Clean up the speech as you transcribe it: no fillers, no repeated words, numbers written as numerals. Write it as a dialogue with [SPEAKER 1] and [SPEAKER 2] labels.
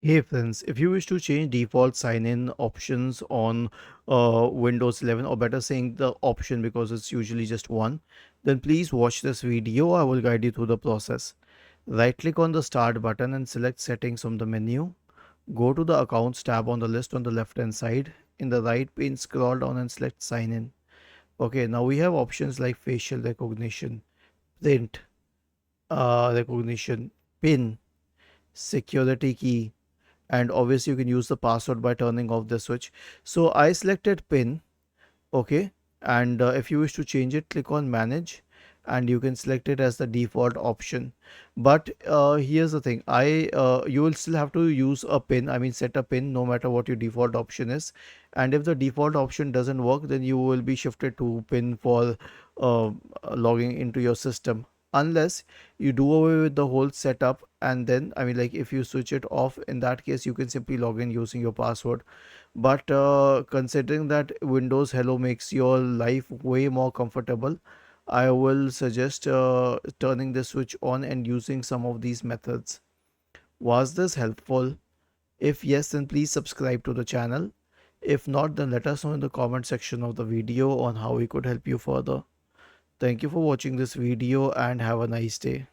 [SPEAKER 1] Hey friends, if you wish to change default sign-in options on Windows 11, or better saying the option because it's usually just one, then please watch this video. I will guide you through the process. Right click on the start button and select settings from the menu. Go to the accounts tab on the list on the left hand side. In the right pane, scroll down and select sign in. Okay, now we have options like facial recognition, print recognition, pin, security key, and obviously you can use the password by turning off the switch. So I selected pin. Okay, and if you wish to change it, click on manage and you can select it as the default option. But here's the thing, you will still have to use a pin, I mean set a pin, no matter what your default option is. And if the default option doesn't work, then you will be shifted to pin for uh, logging into your system, unless you do away with the whole setup. And then, I mean, like, if you switch it off, in that case you can simply log in using your password. But considering that Windows Hello makes your life way more comfortable, I will suggest turning the switch on and using some of these methods. Was this helpful? If yes, then please subscribe to the channel. If not, then let us know in the comment section of the video on how we could help you further. Thank you for watching this video and have a nice day.